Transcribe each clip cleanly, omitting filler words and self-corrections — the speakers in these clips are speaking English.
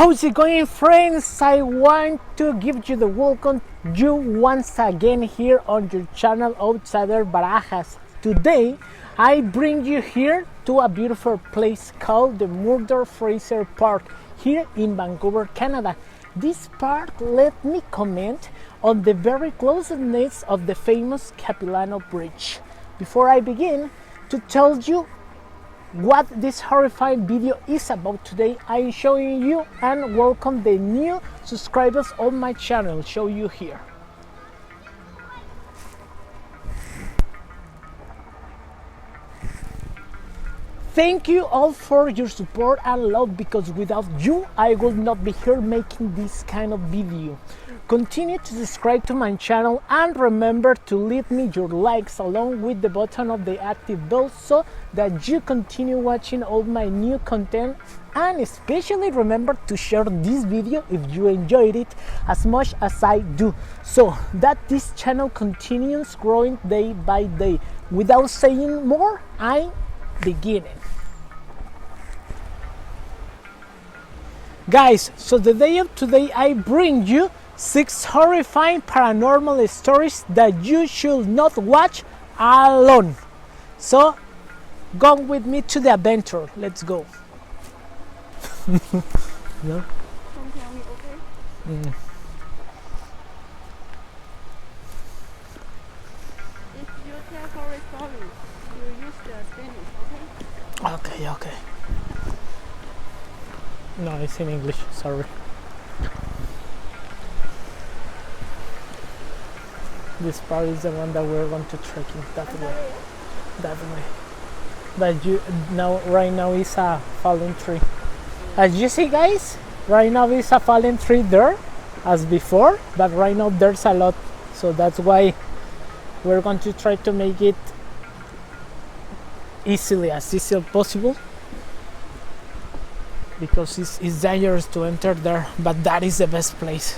How's it going, friends? I want to give you the welcome you once again here on your channel Outsi Barajas. Today I bring you here to a beautiful place called the Murder Fraser Park here in Vancouver, Canada. This park let me comment on the very closeness of the famous Capilano Bridge. Before I begin to tell you what this horrifying video is about today, I'm showing you and welcome the new subscribers on my channel. Show you here. Thank you all for your support and love, because without you I would not be here making this kind of video. Continue to subscribe to my channel and remember to leave me your likes along with the button of the active bell so that you continue watching all my new content, and especially remember to share this video if you enjoyed it as much as I do, so that this channel continues growing day by day. Without saying more, I'm beginning. Guys, so the day of today I bring you 6 horrifying paranormal stories that you should not watch alone. So go with me to the adventure. Let's go. No? Don't tell me, okay? If you tell horror stories, you use the Spanish, okay? Okay. No, it's in English, sorry. This part is the one that we're going to trek in that way. But right now is a fallen tree. As you see, guys, right now is a fallen tree there as before, but right now there's a lot, so that's why we're going to try to make it as easy as possible, because it's dangerous to enter there, but that is the best place.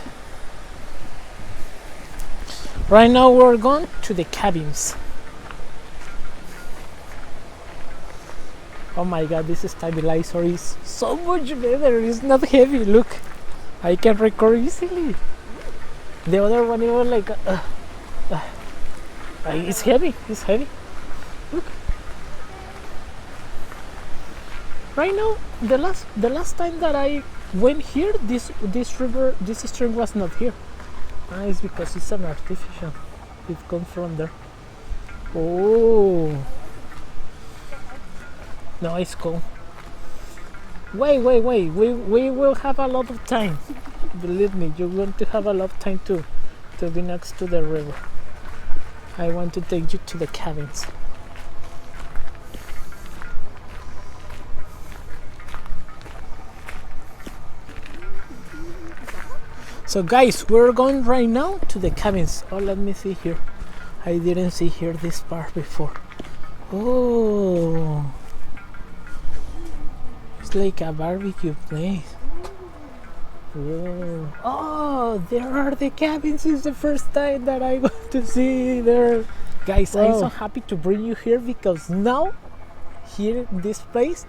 Right now we're going to the cabins. Oh my god, this stabilizer is so much better. It's not heavy. Look, I can record easily. The other one, it was like it's heavy. Look. Right now, the last time that I went here, this stream was not here. It's because it's an artificial. It comes from there. Oh. No, it's cool. Wait. We will have a lot of time. Believe me, you're going to have a lot of time to be next to the river. I want to take you to the cabins. So guys, we're going right now to the cabins. Oh, let me see here. I didn't see here this part before. Oh, it's like a barbecue place. Whoa. Oh, there are the cabins. It's the first time that I got to see there. Guys, whoa. I'm so happy to bring you here, because now here in this place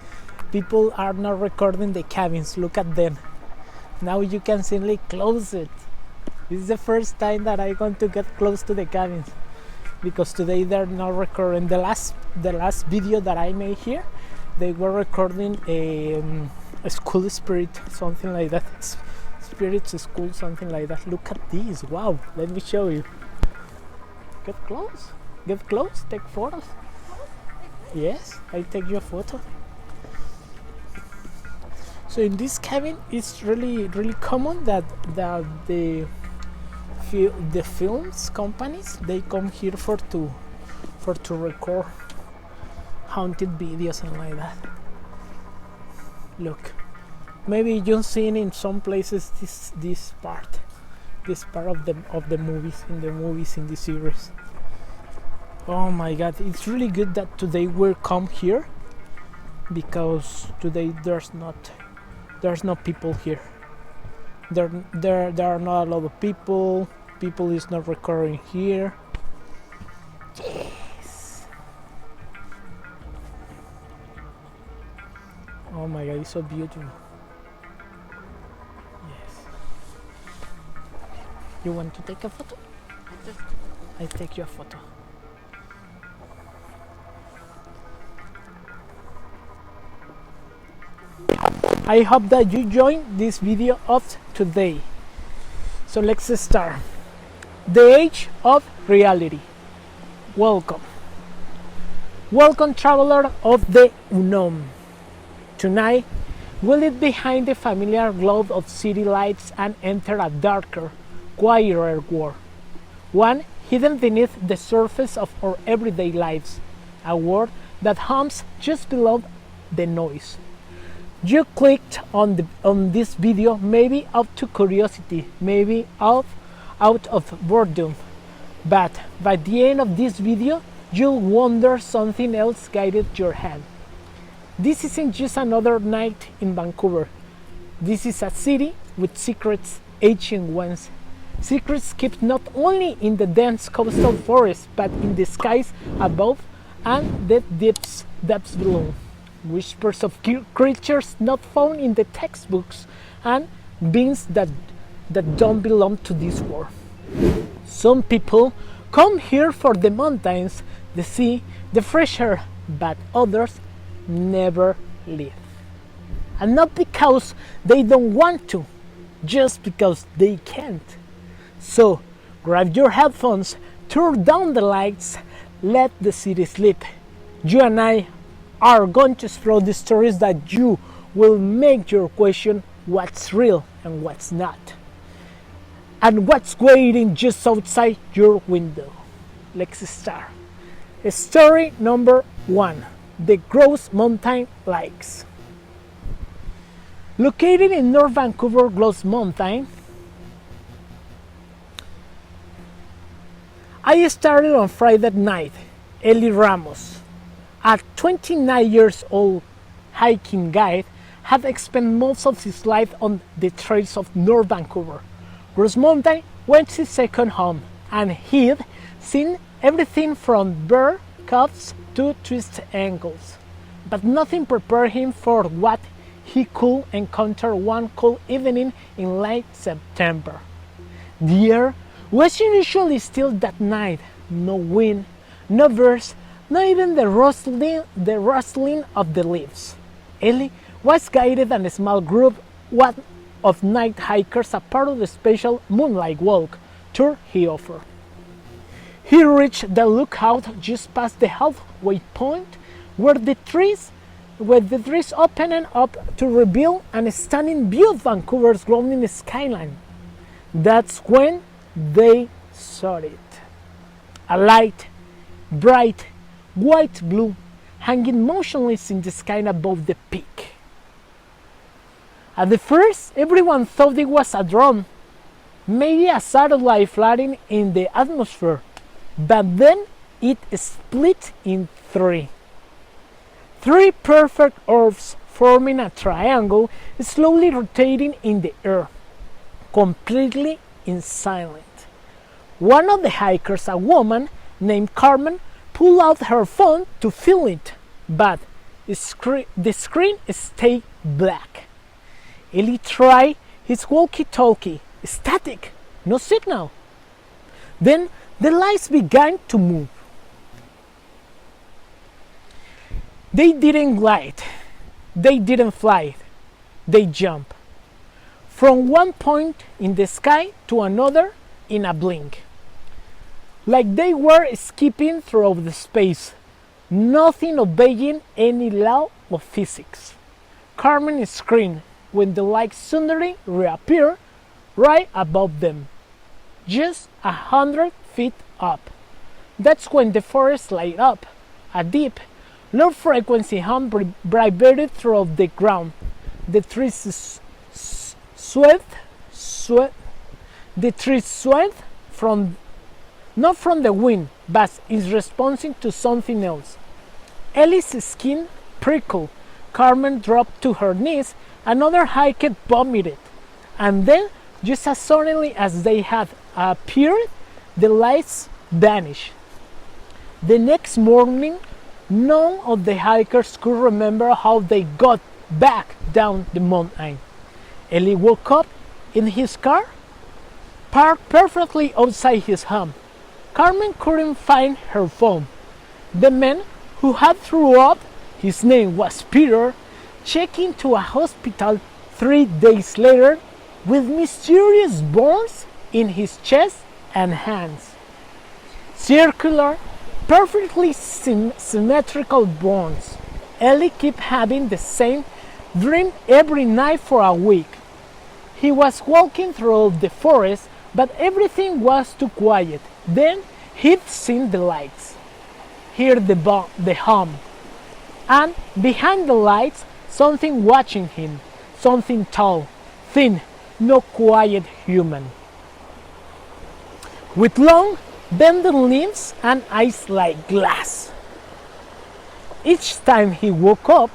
people are not recording the cabins. Look at them. Now you can simply close it. This is the first time that I'm going to get close to the cabins, because today they're not recording. The last video that I made here, they were recording a school spirit, something like that. Spirits school, something like that. Look at this. Wow, let me show you. Get close, take photos. Yes, I take your photo. So in this cabin, it's really common that the films companies, they come here for to record haunted videos and like that. Look, maybe you've seen in some places this part of the movies, in the series. Oh my god, it's really good that today we'll come here, because today there's no people here. There are not a lot of people. People is not recording here. Yes. Oh my god, it's so beautiful. You want to take a photo? Just I take your photo. I hope that you join this video of today. So let's start. The age of reality. Welcome. Welcome, traveler of the unknown. Tonight, we'll leave behind the familiar glow of city lights and enter a darker, quieter world. One hidden beneath the surface of our everyday lives. A world that hums just below the noise. You clicked on this video maybe out of curiosity, maybe out of boredom. But by the end of this video, you'll wonder something else guided your hand. This isn't just another night in Vancouver. This is a city with secrets, ancient ones. Secrets kept not only in the dense coastal forest, but in the skies above and the depths below. Whispers of creatures not found in the textbooks and beings that don't belong to this world. Some people come here for the mountains, the sea, the fresh air, but others never leave. And not because they don't want to, just because they can't. So grab your headphones, turn down the lights, let the city sleep. You and I are going to explore the stories that you will make your question what's real and what's not, and what's waiting just outside your window. Let's start. Story number 1. The Grouse Mountain Lakes. Located in North Vancouver, Grouse Mountain, I started on Friday night. Eli Ramos, a 29 years old hiking guide, had spent most of his life on the trails of North Vancouver. Grouse Mountain was his second home, and he'd seen everything from bear cubs to twisted ankles. But nothing prepared him for what he could encounter one cold evening in late September. The air was unusually still that night. No wind, no birds, not even the rustling of the leaves. Eli was guided and a small group of night hikers a part of the special moonlight walk tour he offered. He reached the lookout just past the halfway point where the trees opened up to reveal a stunning view of Vancouver's glowing skyline. That's when they saw it. A light, bright, white blue, hanging motionless in the sky above the peak. At the first, everyone thought it was a drone, maybe a satellite floating in the atmosphere, but then it split in three. Three perfect orbs forming a triangle, slowly rotating in the air, completely in silence. One of the hikers, a woman named Carmen, pulled out her phone to film it, but the screen stayed black. Eli tried his walkie-talkie. Static, no signal. Then the lights began to move. They didn't glide, they didn't fly, they jumped from one point in the sky to another in a blink. Like they were skipping through the space, nothing obeying any law of physics. Carmen screamed when the light suddenly reappeared right above them, just 100 feet up. That's when the forest lighted up. A deep, low-frequency hum vibrated through the ground. The trees swayed from not from the wind, but is responding to something else. Ellie's skin prickled. Carmen dropped to her knees. Another hiker vomited. And then, just as suddenly as they had appeared, the lights vanished. The next morning, none of the hikers could remember how they got back down the mountain. Ellie woke up in his car parked perfectly outside his home. Carmen couldn't find her phone. The man who had thrown up, his name was Peter, checked into a hospital 3 days later with mysterious burns in his chest and hands. Circular, perfectly symmetrical burns. Ellie kept having the same dream every night for a week. He was walking through the forest, but everything was too quiet. Then he'd seen the lights, heard the hum, and behind the lights, something watching him, something tall, thin, no quiet human, with long, bended limbs and eyes like glass. Each time he woke up,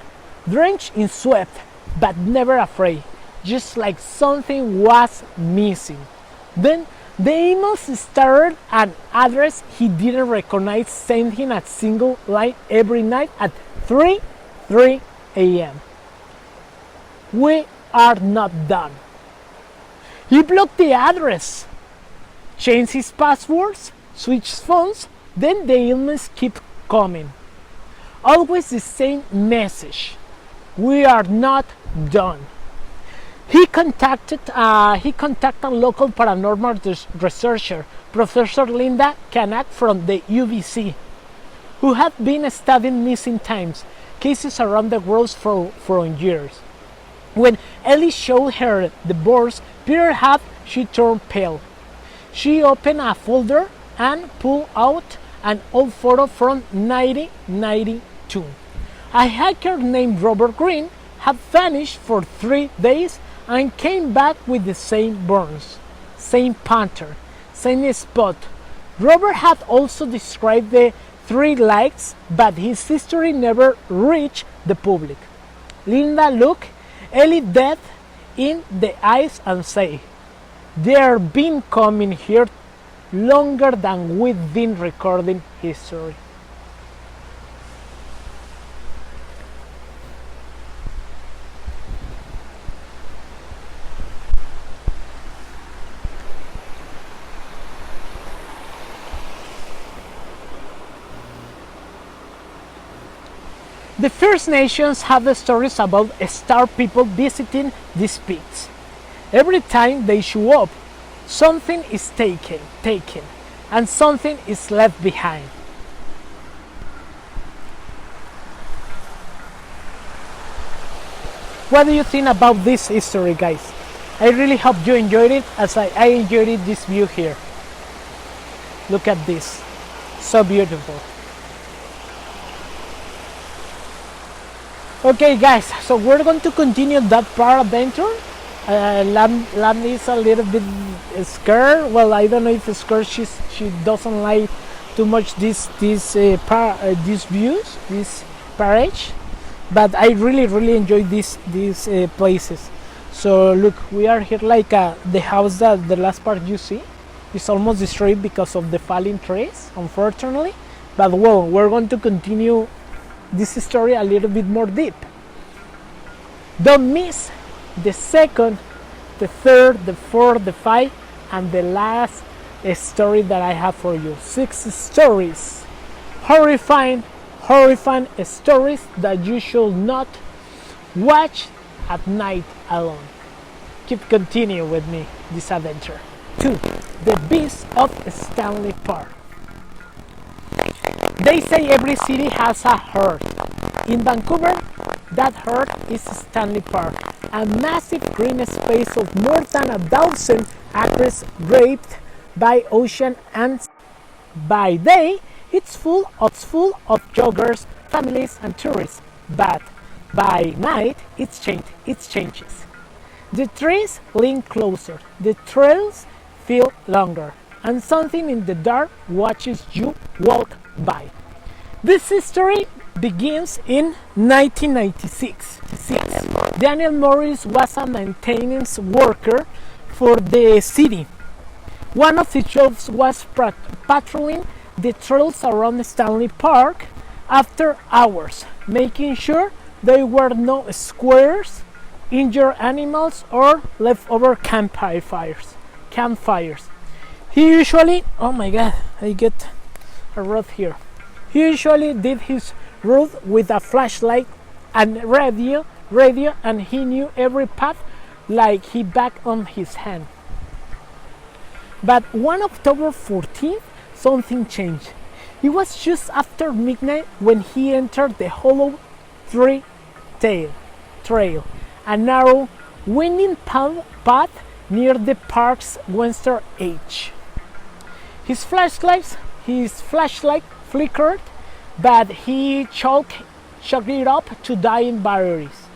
drenched in sweat, but never afraid, just like something was missing. Then the emails started an address he didn't recognize, sending a single line every night at 3 a.m. We are not done. He blocked the address, changed his passwords, switched phones, then the emails keep coming. Always the same message. We are not done. He contacted a local paranormal researcher, Professor Linda Canak from the UBC, who had been studying missing times cases around the world for years. When Ellie showed her the boards Peter had, she turned pale. She opened a folder and pulled out an old photo from 1992. A hiker named Robert Green had vanished for 3 days and came back with the same burns, same pattern, same spot. Robert had also described the 3 lights, but his history never reached the public. Linda looked Ellie dead in the eyes and said, "They've been coming here longer than we've been recording history." The First Nations have the stories about star people visiting these peaks. Every time they show up, something is taken, and something is left behind. What do you think about this history, guys? I really hope you enjoyed it as I enjoyed it, this view here. Look at this, so beautiful. Okay guys, so we're going to continue that part adventure. Lam is a little bit scared. Well, I don't know if it's scared. She doesn't like too much these views, this parage, but I really enjoy these places. So look, we are here like the house that the last part you see is almost destroyed because of the falling trees, unfortunately. But well, we're going to continue this story a little bit more deep. Don't miss the second, the third, the fourth, the fifth, and the last story that I have for you. 6 stories, horrifying stories that you should not watch at night alone. Continue with me this adventure. 2. The Beast of Stanley Park. They say every city has a heart. In Vancouver, that heart is Stanley Park, a massive green space of more than 1,000 acres draped by ocean, and by day it's full of joggers, families and tourists, but by night it changes. The trees lean closer, the trails feel longer, and something in the dark watches you walk by. This history begins in 1996. Daniel Morris was a maintenance worker for the city. One of his jobs was patrolling the trails around Stanley Park after hours, making sure there were no squares, injured animals, or leftover campfires. campfires. He usually, oh my god, I get a road here. He usually did his route with a flashlight and radio, and he knew every path like he back on his hand. But one October 14th, something changed. It was just after midnight when he entered the Hollow Tree Trail, a narrow, winding path near the park's western edge. His flashlight flickered, but he chalked it up to dying batteries.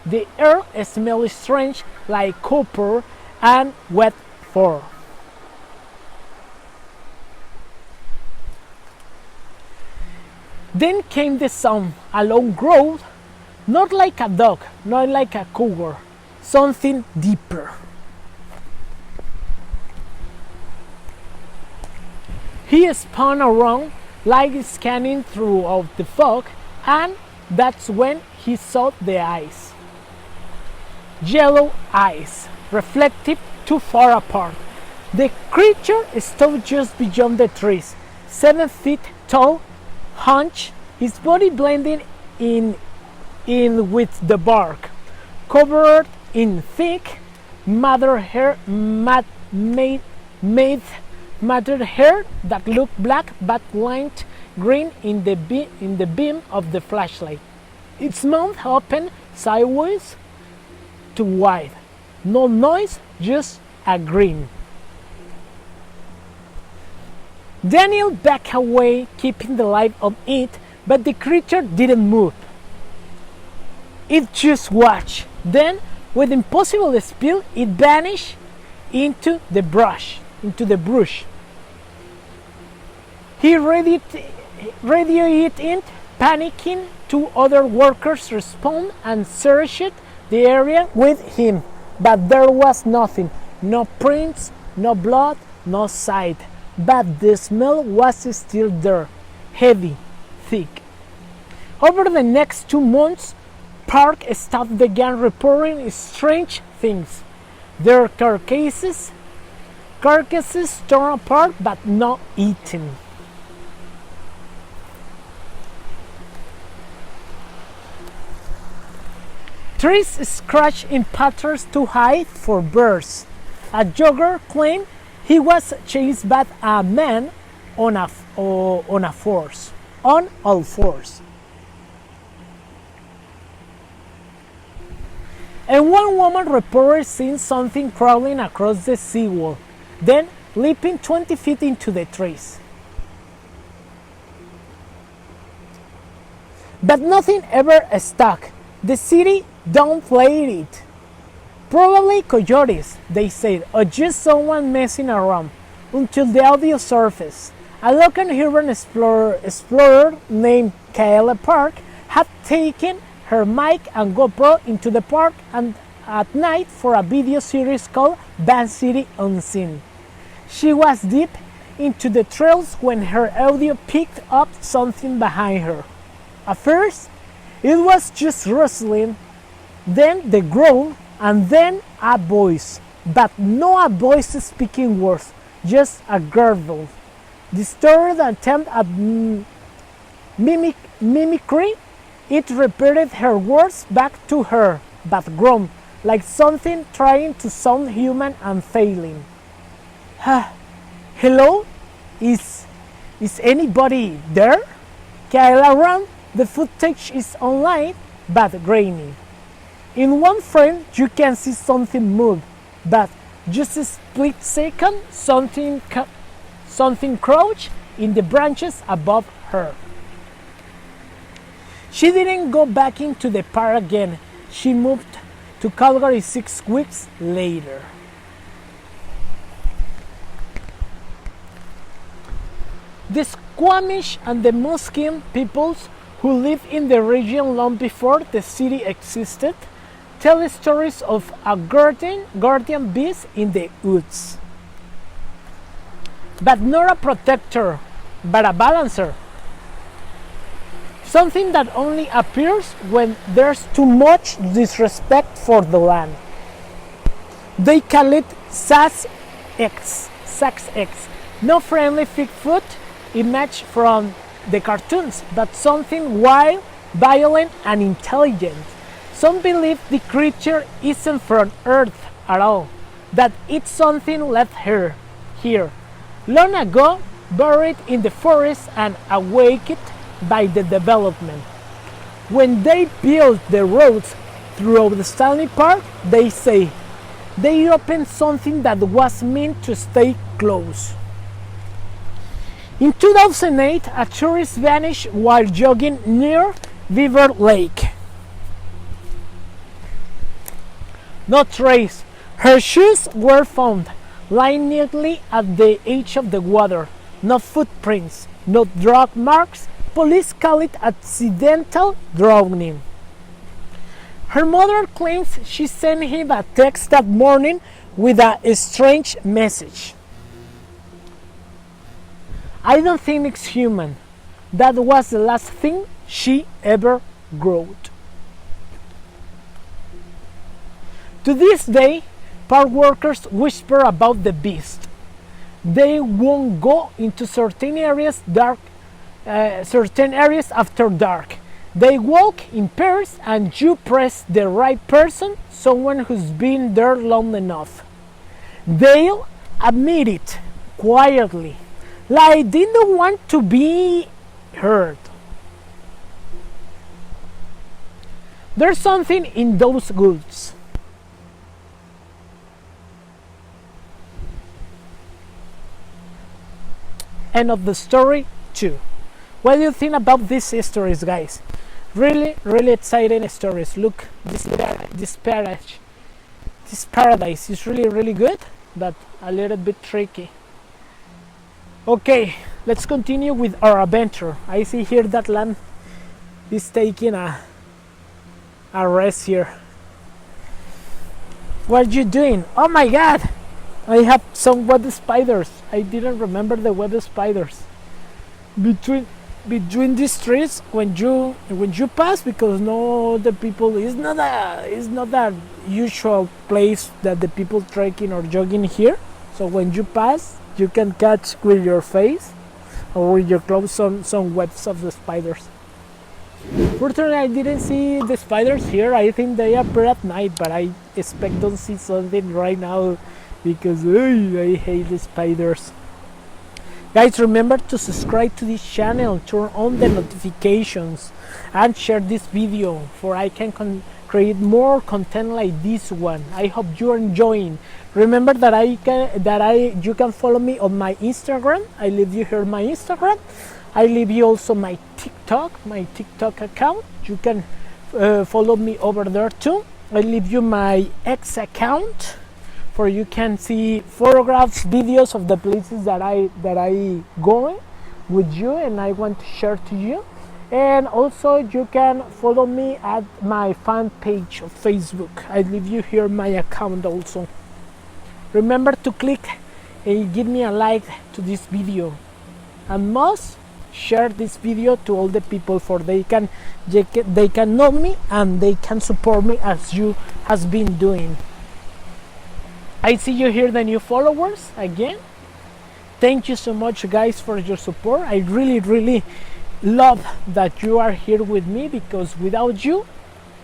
The air smelled strange, like copper and wet fur. Then came the sound, a long growl, not like a dog, not like a cougar, something deeper. He spun around, like scanning throughout the fog, and that's when he saw the eyes. Yellow eyes, reflective, too far apart. The creature stood just beyond the trees, 7 feet tall, hunched, his body blending in with the bark, covered in thick, matted hair that looked black but lined green in the beam of the flashlight. Its mouth opened sideways to wide. No noise, just a grin. Daniel backed away, keeping the light on it, but the creature didn't move. It just watched. Then, with impossible speed, it vanished into the brush. He radioed it in, panicking. 2 other workers responded and searched the area with him, but there was nothing. No prints, no blood, no sight. But the smell was still there, heavy, thick. Over the next 2 months, park staff began reporting strange things. Their carcasses torn apart but not eaten. Trees scratched in patterns too high for birds. A jogger claimed he was chased by a man on all fours. And one woman reported seeing something crawling across the seawall, then leaping 20 feet into the trees. But nothing ever stuck. The city downplayed it. Probably coyotes, they said, or just someone messing around, until the audio surfaced. A local urban explorer named Kayla Park had taken her mic and GoPro into the park and at night for a video series called Van City Unseen. She was deep into the trails when her audio picked up something behind her. At first, it was just rustling, then the groan, and then a voice, but not a voice speaking words, just a gurgle. Distorted attempt at mimicry, it repeated her words back to her, but groaned, like something trying to sound human and failing. Hello? Is anybody there? Kayla ran. The footage is online, but grainy. In one frame, you can see something move, but just a split second, something crouched in the branches above her. She didn't go back into the park again. She moved to Calgary 6 weeks later. The Squamish and the Musqueam peoples who lived in the region long before the city existed tell stories of a guardian beast in the woods. But not a protector, but a balancer. Something that only appears when there's too much disrespect for the land. They call it X. No friendly Bigfoot image from the cartoons, but something wild, violent, and intelligent. Some believe the creature isn't from Earth at all, that it's something left here, long ago, buried in the forest and awakened by the development. When they built the roads through the Stanley Park, they say they opened something that was meant to stay closed. In 2008, a tourist vanished while jogging near Beaver Lake. No trace. Her shoes were found lying neatly at the edge of the water. No footprints, no drug marks. Police call it accidental drowning. Her mother claims she sent him a text that morning with a strange message. I don't think it's human. That was the last thing she ever wrote. To this day, park workers whisper about the beast. They won't go into certain areas after dark. They walk in pairs and you press the right person, someone who's been there long enough. They'll admit it quietly, like they don't want to be heard. There's something in those goods. End of the story 2. What do you think about these stories, guys? Really exciting stories. Look, this paradise is really good, but a little bit tricky. Okay, let's continue with our adventure. I see here that lamb is taking a rest here. What are you doing? Oh my god! I have some web spiders. I didn't remember the web spiders. Between these trees, when you pass, because no, the people is not a usual place that the people trekking or jogging here. So when you pass, you can catch with your face or with your clothes some webs of the spiders. Fortunately, I didn't see the spiders here. I think they appear at night, but I expect to see something right now because I hate the spiders. Guys, remember to subscribe to this channel, turn on the notifications, and share this video for I can create more content like this one. I hope you're enjoying. Remember that you can follow me on my Instagram. I leave you here my Instagram. I leave you also my TikTok account. You can follow me over there too. I leave you my X account, where you can see photographs, videos of the places that I go with you and I want to share to you. And also you can follow me at my fan page of Facebook. I leave you here my account also. Remember to click and give me a like to this video, and must share this video to all the people for they can know me and they can support me as you has been doing. I see you here, the new followers again. Thank you so much, guys, for your support. I really love that you are here with me, because without you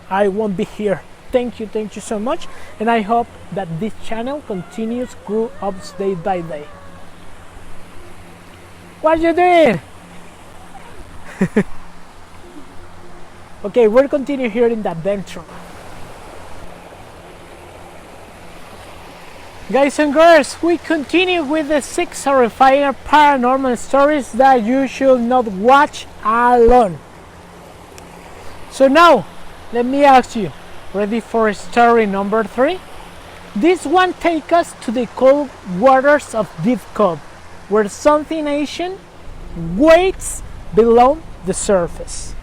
I won't be here. Thank you so much, and I hope that this channel continues grow up day by day. What are you doing? Okay, we'll continue here in the adventure. Guys and girls, we continue with the 6 horrifying paranormal stories that you should not watch alone. So now, let me ask you, ready for story number 3? This one takes us to the cold waters of Deep Cove, where something ancient waits below the surface.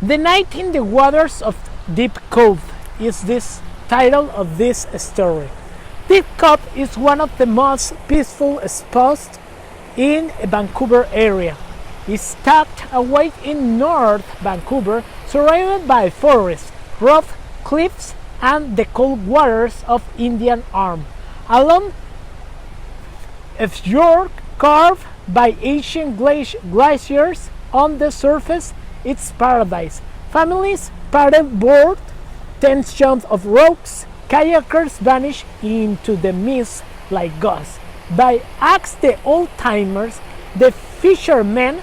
The Night in the Waters of Deep Cove is this title of this story. Deep Cove is one of the most peaceful spots in Vancouver area. It's tucked away in North Vancouver, surrounded by forests, rough cliffs, and the cold waters of Indian Arm. Along a fjord carved by ancient glaciers on the surface, it's paradise. Families paddle board, tents jump of rocks, kayakers vanish into the mist like ghosts. By ask the old-timers, the fishermen,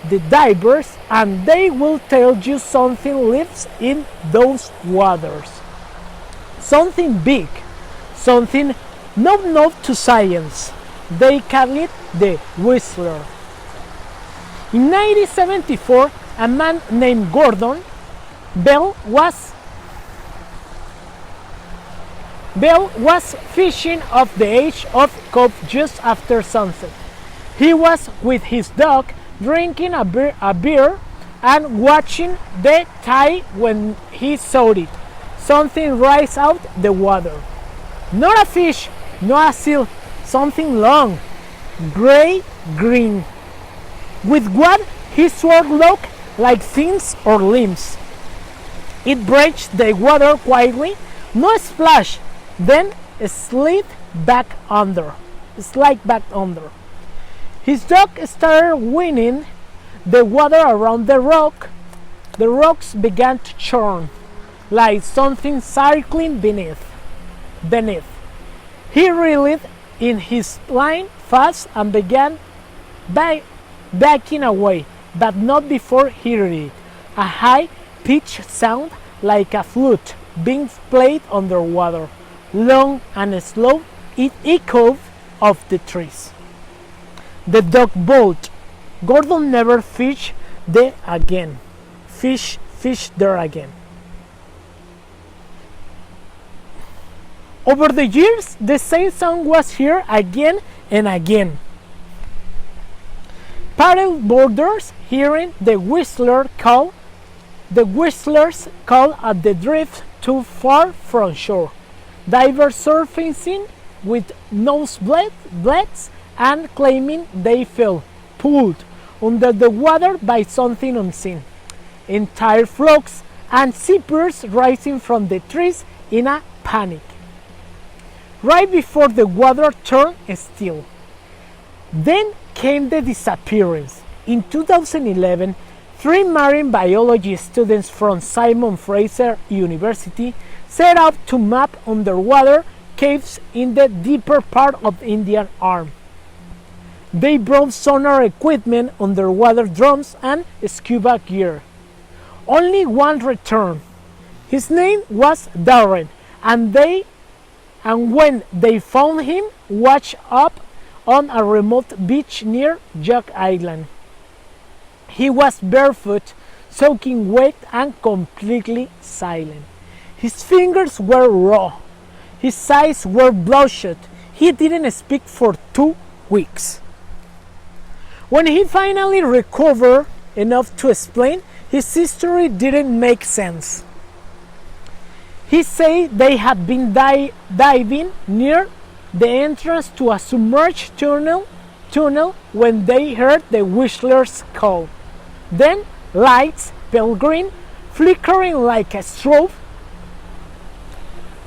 the divers, and they will tell you something lives in those waters. Something big, something not known to science. They call it the Whistler. In 1974, a man named Gordon Bell was fishing off the edge of Cove just after sunset. He was with his dog drinking a beer and watching the tide when he saw it. Something rise out the water. Not a fish, not a seal, something long, gray-green, with what he swore looked like fins or limbs. It breached the water quietly, no splash, then slid back under. His dog started whinnying the water around the rock. The rocks began to churn, like something circling beneath. He reeled in his line fast and began backing away, but not before hearing it. A high-pitched sound like a flute being played underwater. Long and slow, it echoed off the trees. The dog bolted. Gordon never fished there again. Over the years, the same song was heard again and again. Paddle boarders hearing the Whistler's call at the drift too far from shore. Divers surfacing with nosebleeds and claiming they felt pulled under the water by something unseen. Entire flocks and seabirds rising from the trees in a panic. Right before the water turned still. Then came the disappearance. In 2011, 3 marine biology students from Simon Fraser University set out to map underwater caves in the deeper part of Indian Arm. They brought sonar equipment, underwater drones, and scuba gear. Only one returned. His name was Darren, and when they found him, washed up on a remote beach near Jack Island. He was barefoot, soaking wet, and completely silent. His fingers were raw. His eyes were bloodshot. He didn't speak for 2 weeks. When he finally recovered enough to explain, his history didn't make sense. He said they had been diving near the entrance to a submerged tunnel when they heard the Whistler's call. Then lights, pale green, flickering like a strobe.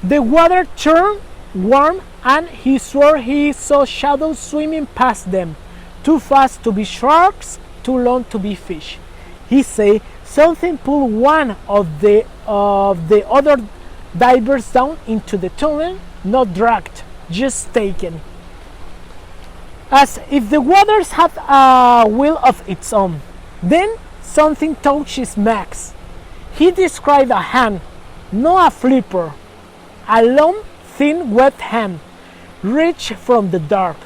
The water turned warm and he swore he saw shadows swimming past them, too fast to be sharks, too long to be fish. He said something pulled one of the other divers down into the tunnel, not dragged, just taken. As if the waters had a will of its own. Then something touched his max. He described a hand, not a flipper, a long, thin, wet hand, reached from the dark.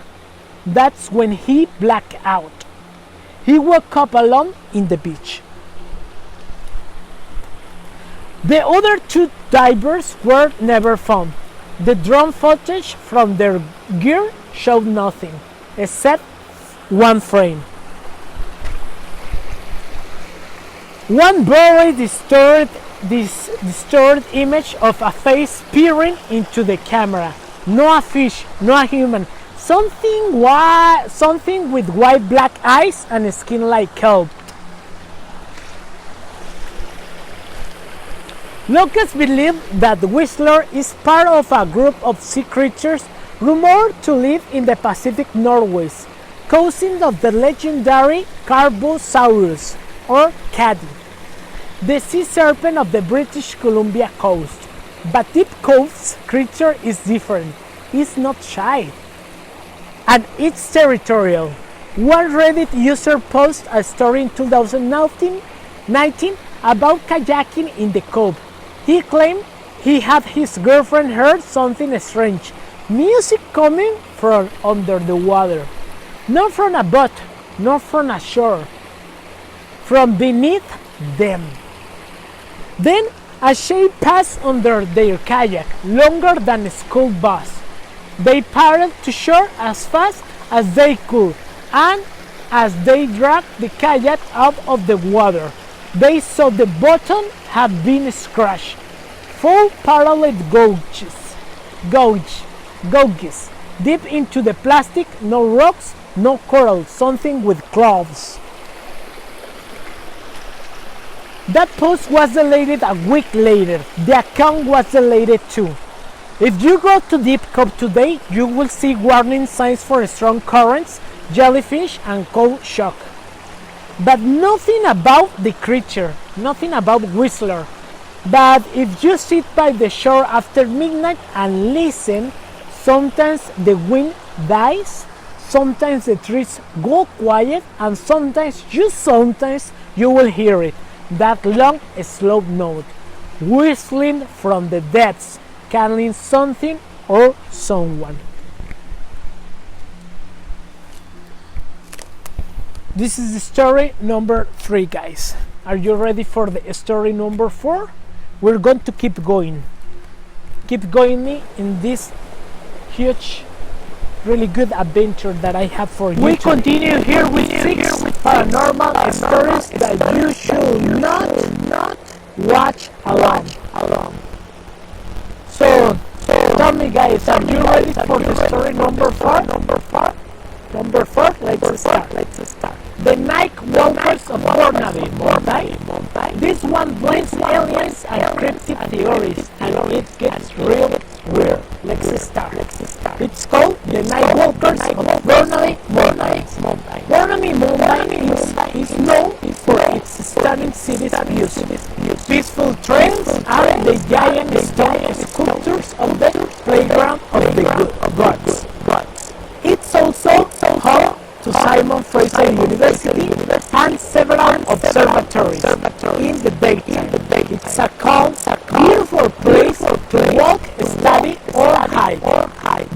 That's when he blacked out. He woke up alone in the beach. The other 2 divers were never found. The drone footage from their gear showed nothing, except one frame. One very distorted image of a face peering into the camera. No a fish, no a human. Something with white black eyes and skin like kelp. Locals believe that Whistler is part of a group of sea creatures rumored to live in the Pacific Northwest, cousin of the legendary Carbosaurus, or Caddy, the sea serpent of the British Columbia coast. But Deep Cove's creature is different. It's not shy, and it's territorial. One Reddit user posted a story in 2019 about kayaking in the cove. He claimed he had his girlfriend heard something strange, music coming from under the water. Not from a boat, not from a shore, from beneath them. Then a shape passed under their kayak, longer than a school bus. They paddled to shore as fast as they could, and as they dragged the kayak out of the water, they saw the bottom had been scratched. 4 parallel gouges deep into the plastic, no rocks, no coral, something with claws. That post was deleted a week later. The account was deleted too. If you go to Deep Cove today, you will see warning signs for strong currents, jellyfish, and cold shock. But nothing about the creature, nothing about Whistler. But if you sit by the shore after midnight and listen, sometimes the wind dies, sometimes the trees go quiet, and sometimes you will hear it. That long, slow note, whistling from the depths, calling something or someone. This is the story number 3, guys. Are you ready for the story number 4? We're going to keep going. Keep going me in this huge, really good adventure that I have for you. We continue here with 6 paranormal stories that you should not watch alone. So tell me, guys, are you ready for the story number 4? Number 4, let's start. The Night Walkers of Burnaby, Montana. This one blends aliens and cryptic theories, and it gets real. Let's start. It's called The Night Walkers of Burnaby, Montana. Burnaby, Montana is known for its stunning city views, peaceful trails, and the giant stone sculptures of the playground of the gods. It's also home to Simon Fraser University and several observatories in the daytime. It's a calm, beautiful place to walk, study, or hike.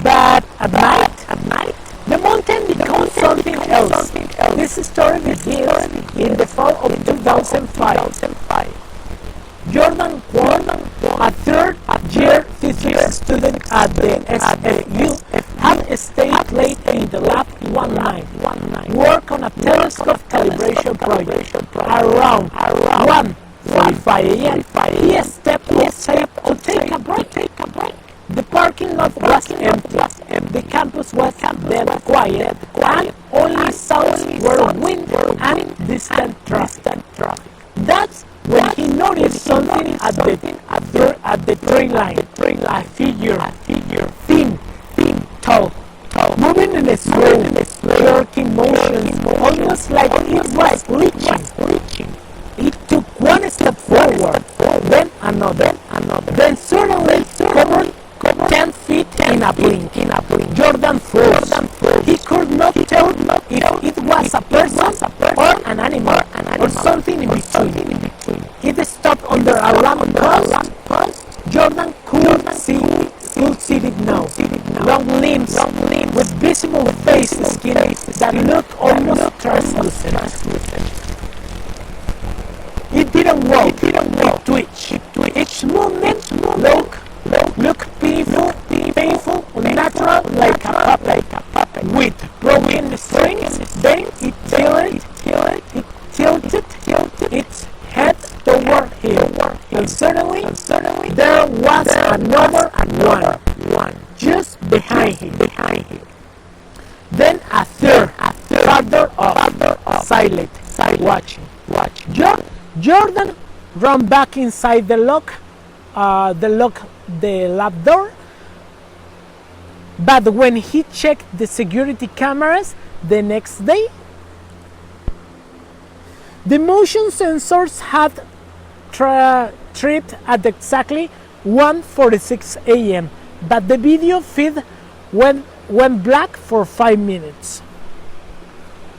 But at night, the mountain becomes something else. This story begins in the fall of 2005. Jordan Kwon, a third-year physics student at the SFU, had stayed late in the lab one night, work on a telescope calibration project. Around 1:45 a.m., he stepped outside to take a break. The parking lot was empty. The campus was dead quiet, and only sounds were wind and distant traffic. That's when he noticed something at the tree line. A figure, thin, tall, moving in a slow, jerking motion, almost like it was reaching. It took one step forward, then another. Then suddenly covered 10 feet in a blink. Jordan froze. He could not tell if it was a person or an animal or something in between. It stopped under a lamppost. Jordan could see it now. Long limbs with visible face skin that looked almost translucent. It didn't walk, it twitched. Each movement looked painful, unnatural, like a puppet. With broken strings, then it tilted its head toward him. And suddenly, there was another one just behind him. Then a third, farther off, silent, watching. Jordan ran back inside the lock the lab door. But when he checked the security cameras the next day, the motion sensors had tripped at exactly 1:46 a.m. But the video feed went black for 5 minutes.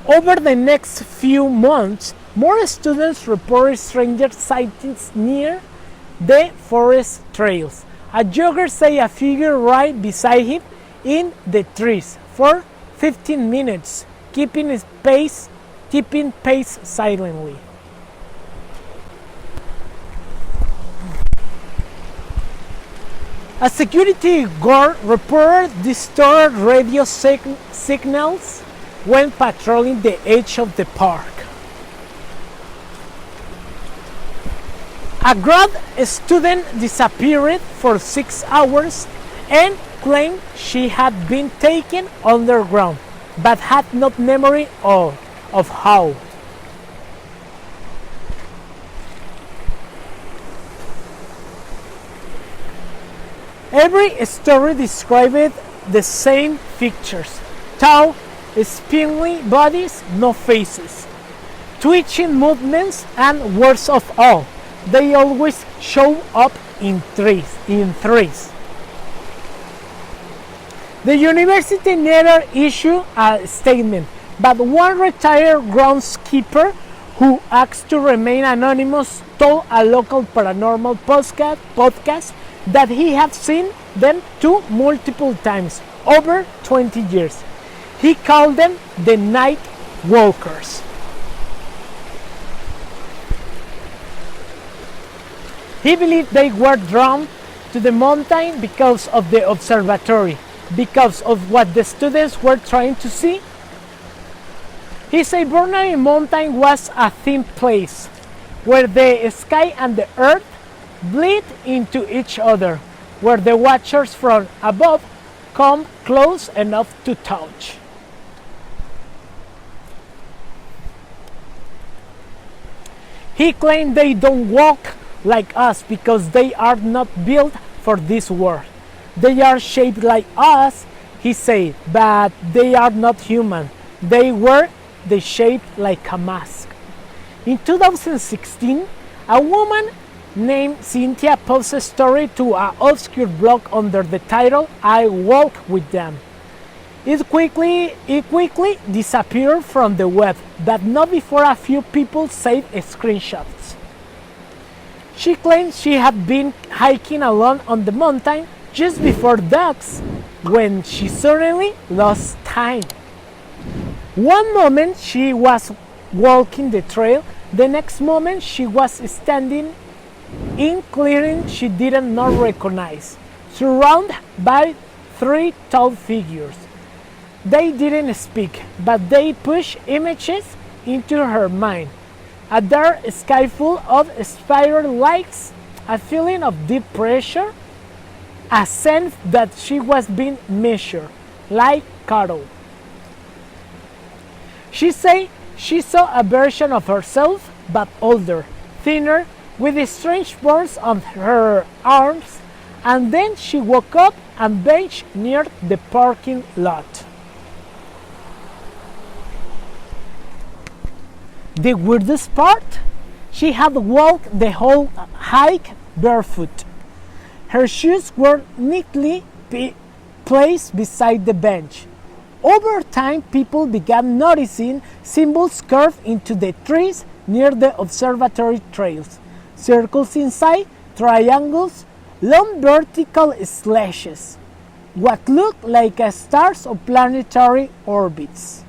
Over the next few months, more students reported stranger sightings near the forest trails. A jogger saw a figure right beside him in the trees for 15 minutes, keeping pace silently. A security guard reported distorted radio signals when patrolling the edge of the park. A grad student disappeared for 6 hours and claimed she had been taken underground, but had no memory of how. Every story described the same features: tall, spindly bodies, no faces, twitching movements, and worst of all, they always show up in threes. The university never issued a statement, but one retired groundskeeper who asked to remain anonymous told a local paranormal podcast that he had seen them two multiple times over 20 years. He called them the Night Walkers. He believed they were drawn to the mountain because of the observatory, because of what the students were trying to see. He said Burnaby Mountain was a thin place where the sky and the earth bleed into each other, where the watchers from above come close enough to touch. He claimed they don't walk like us because they are not built for this world. They are shaped like us, he said, but they are not human. They wear the shape like a mask. In 2016, a woman named Cynthia posted a story to an obscure blog under the title "I Walk with Them." It quickly disappeared from the web, but not before a few people saved screenshots. She claimed she had been hiking alone on the mountain just before dusk when she suddenly lost time. One moment she was walking the trail, the next moment she was standing in clearing she did not recognize, surrounded by 3 tall figures. They didn't speak, but they pushed images into her mind. A dark sky full of spiral lights, a feeling of deep pressure, a sense that she was being measured, like cattle. She said she saw a version of herself, but older, thinner, with strange burns on her arms, and then she woke up and benched near the parking lot. The weirdest part? She had walked the whole hike barefoot. Her shoes were neatly placed beside the bench. Over time, people began noticing symbols carved into the trees near the observatory trails. Circles inside, triangles, long vertical slashes, what looked like stars of planetary orbits.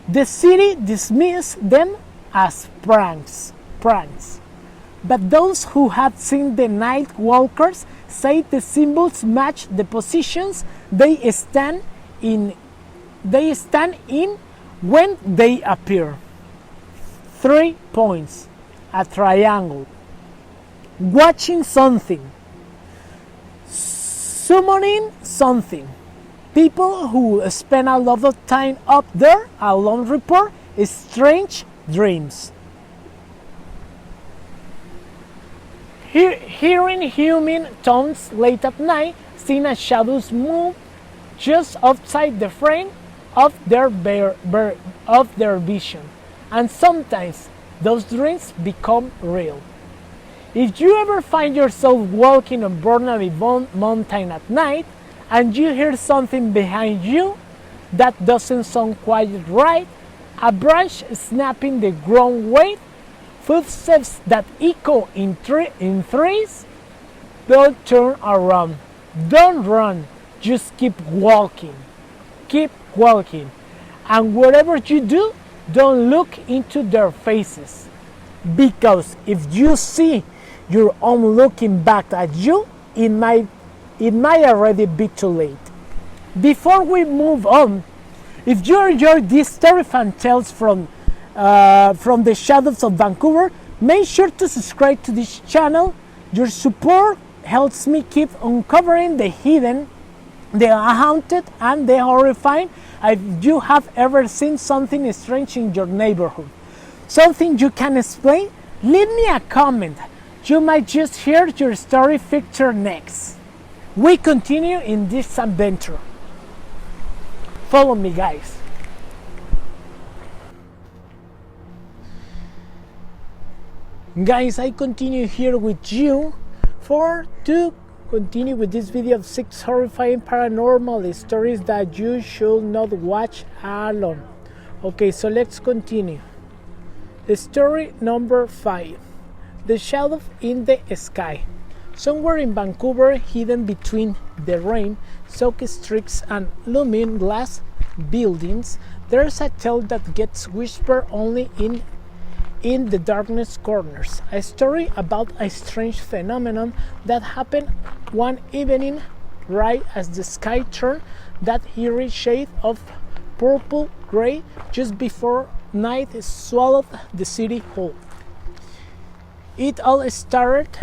The city dismissed them as pranks. But those who had seen the night walkers say the symbols match the positions they stand in when they appear. 3 points, a triangle, watching something, summoning something. People who spend a lot of time up there alone report strange dreams. Hearing human tones late at night, seeing a shadows move just outside the frame of their vision, and sometimes those dreams become real. If you ever find yourself walking on Burnaby Mountain at night and you hear something behind you that doesn't sound quite right, a branch snapping the ground weight, footsteps that echo in trees, don't turn around, don't run, just keep walking, and whatever you do, don't look into their faces, because if you see your own looking back at you, it might already be too late. Before we move on, if you enjoy these terrifying tales from the shadows of Vancouver, make sure to subscribe to this channel. Your support helps me keep uncovering the hidden, the haunted, and the horrifying. If you have ever seen something strange in your neighborhood, something you can explain, leave me a comment. You might just hear your story featured next. We continue in this adventure. Follow me, guys. Guys, I continue here with you to continue with this video of 6 horrifying paranormal stories that you should not watch alone. Okay, so let's continue. Story number 5. The shadow in the sky. Somewhere in Vancouver, hidden between the rain-soaked streets and looming glass buildings, there's a tale that gets whispered only in the darkest corners. A story about a strange phenomenon that happened one evening right as the sky turned that eerie shade of purple-gray just before night swallowed the city whole. It all started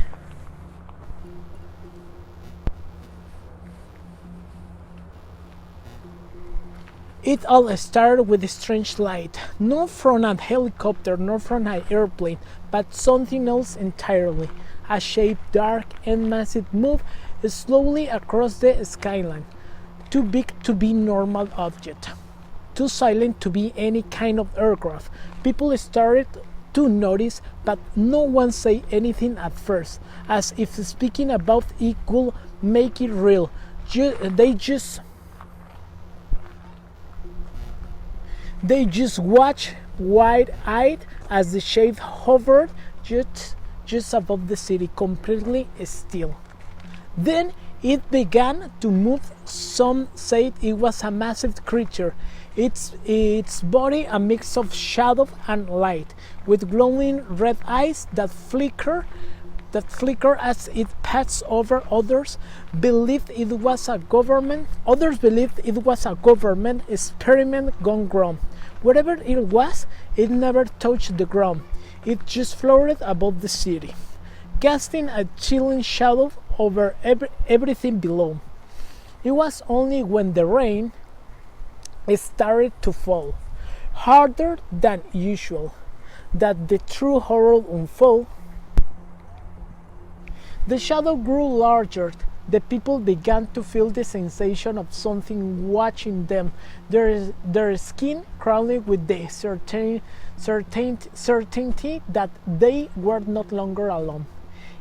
with a strange light, not from a helicopter, nor from an airplane, but something else entirely. A shape dark and massive moved slowly across the skyline, too big to be normal object, too silent to be any kind of aircraft. People started to notice, but no one said anything at first, as if speaking about it could make it real. They just watched wide-eyed as the shape hovered just above the city, completely still. Then it began to move. Some said it was a massive creature, its body a mix of shadow and light, with glowing red eyes that flicker as it passed over. Others believed it was a government experiment gone wrong. Whatever it was, it never touched the ground. It just floated above the city, casting a chilling shadow over everything below. It was only when the rain started to fall, harder than usual, that the true horror unfolded. The shadow grew larger. The people began to feel the sensation of something watching them, their skin crawling with the certainty that they were no longer alone.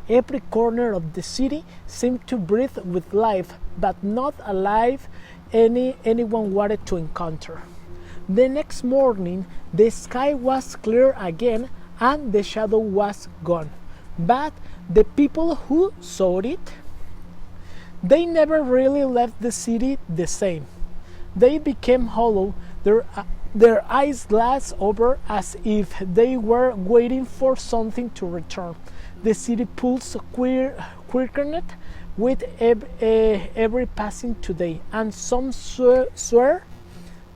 Every corner of the city seemed to breathe with life, but not a life anyone wanted to encounter. The next morning, the sky was clear again and the shadow was gone. But the people who saw it, they never really left the city the same. They became hollow, their eyes glassed over as if they were waiting for something to return. The city pulse quickened with every passing today, and some swear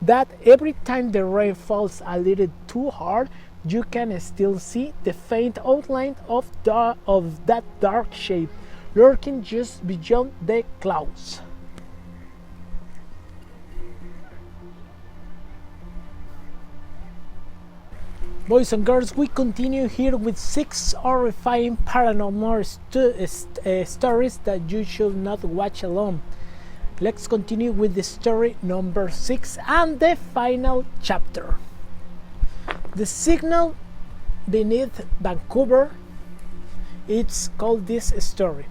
that every time the rain falls a little too hard, you can still see the faint outline of that dark shape lurking just beyond the clouds. Boys and girls, we continue here with 6 horrifying paranormal stories that you should not watch alone. Let's continue with the story number 6 and the final chapter. The signal beneath Vancouver. It's called this story.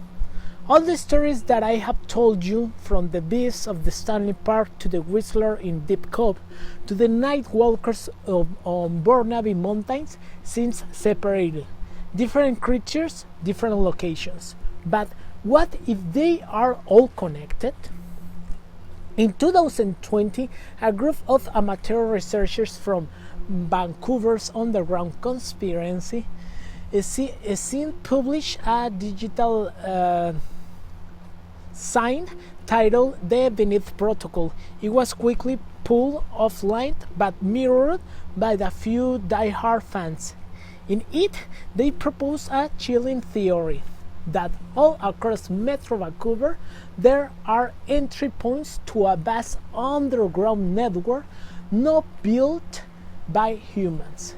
All the stories that I have told you, from the beasts of the Stanley Park to the Whistler in Deep Cove to the night walkers on Burnaby Mountains, seems separated. Different creatures, different locations. But what if they are all connected? In 2020, a group of amateur researchers from Vancouver's underground conspiracy scene published a digital sign titled The Beneath Protocol. It was quickly pulled offline but mirrored by the few die-hard fans. In it, they proposed a chilling theory that all across Metro Vancouver there are entry points to a vast underground network not built by humans.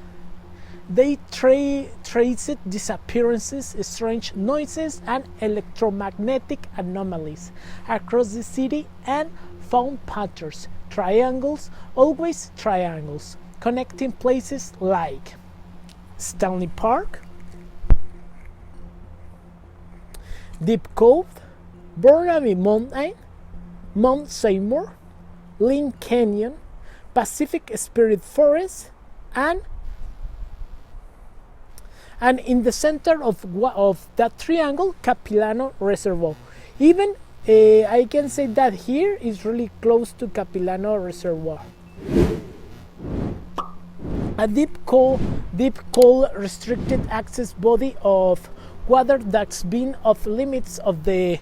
They traced disappearances, strange noises, and electromagnetic anomalies across the city and found patterns, triangles, always triangles, connecting places like Stanley Park, Deep Cove, Burnaby Mountain, Mount Seymour, Lynn Canyon, Pacific Spirit Forest, and in the center of that triangle, Capilano Reservoir. Even I can say that here is really close to Capilano Reservoir. A deep, cold, restricted access body of water that's been off limits of the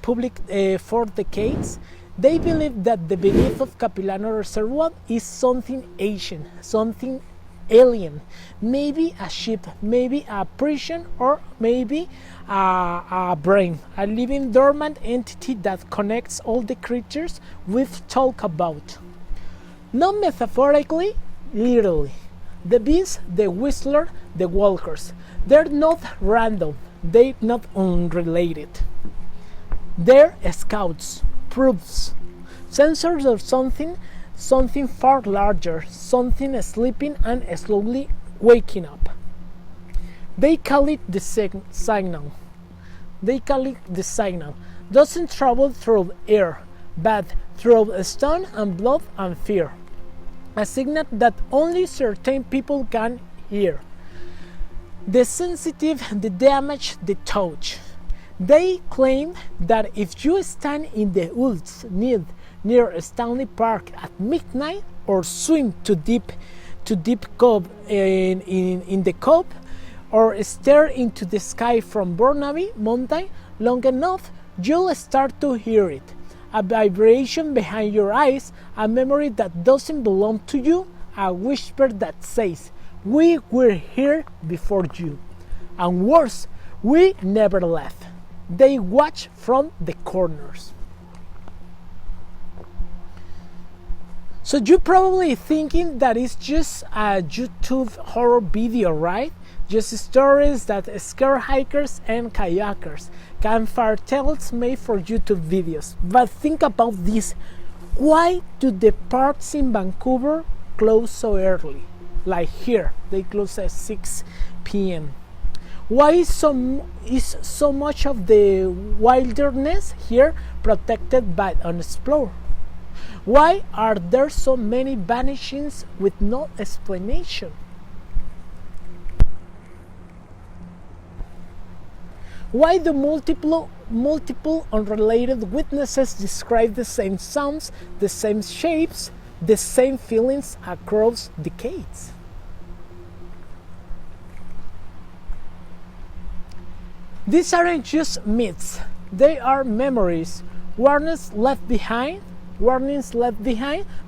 public for decades. They believe that the beneath of Capilano Reservoir is something ancient, something alien, maybe a ship, maybe a prison, or maybe a brain, a living dormant entity that connects all the creatures we've talked about. Not metaphorically, literally. The beasts, the whistler, the walkers, they're not random, they're not unrelated. They're scouts, proofs, sensors of something far larger, something sleeping and slowly waking up. They call it the signal. Doesn't travel through air, but through stone and blood and fear. A signal that only certain people can hear. The sensitive, the damaged, the touch. They claim that if you stand in the woods near Stanley Park at midnight, or swim to deep cove in the cove, or stare into the sky from Burnaby Mountain long enough, you'll start to hear it. A vibration behind your eyes, a memory that doesn't belong to you, a whisper that says, "We were here before you." And worse, we never left. They watch from the corners. So you're probably thinking that it's just a YouTube horror video, right? Just stories that scare hikers and kayakers, campfire tales made for YouTube videos. But think about this. Why do the parks in Vancouver close so early? Like here, they close at 6 p.m. Why is so much of the wilderness here protected but unexplored? Why are there so many vanishings with no explanation? Why do multiple unrelated witnesses describe the same sounds, the same shapes, the same feelings across decades? These aren't just myths, they are memories, warnings left behind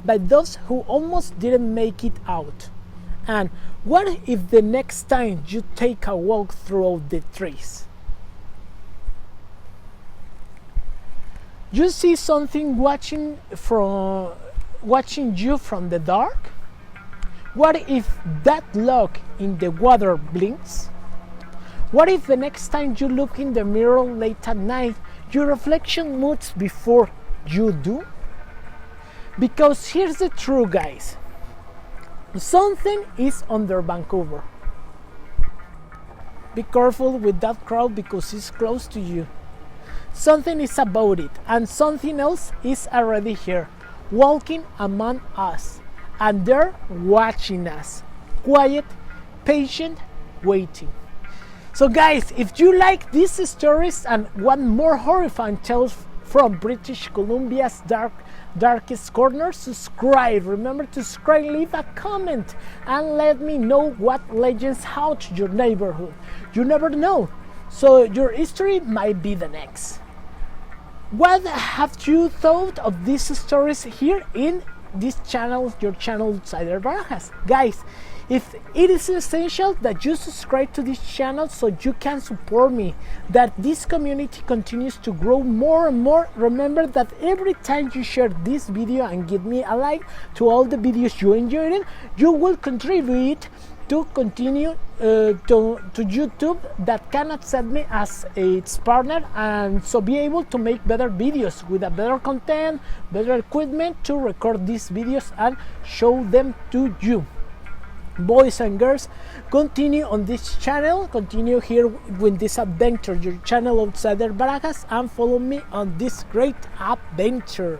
by those who almost didn't make it out. And what if the next time you take a walk through the trees, you see something watching you from the dark? What if that lock in the water blinks? What if the next time you look in the mirror late at night, your reflection moves before you do? Because here's the truth, guys. Something is under Vancouver. Be careful with that crowd because it's close to you. Something is about it, and something else is already here, walking among us, and they're watching us. Quiet, patient, waiting. So guys, if you like these stories and want more horrifying tales from British Columbia's darkest corner, subscribe. Remember to subscribe, leave a comment, and let me know what legends haunt your neighborhood. You never know, so your history might be the next. What have you thought of these stories here in this channel, your channel Outsi Barajas? Guys, if it is essential that you subscribe to this channel so you can support me, that this community continues to grow more and more. Remember that every time you share this video and give me a like to all the videos you enjoyed, you will contribute to continue to YouTube that can accept me as its partner, and so be able to make better videos with a better content, better equipment to record these videos and show them to you. Boys and girls, continue on this channel, continue here with this adventure, your channel Outsi Barajas, and follow me on this great adventure.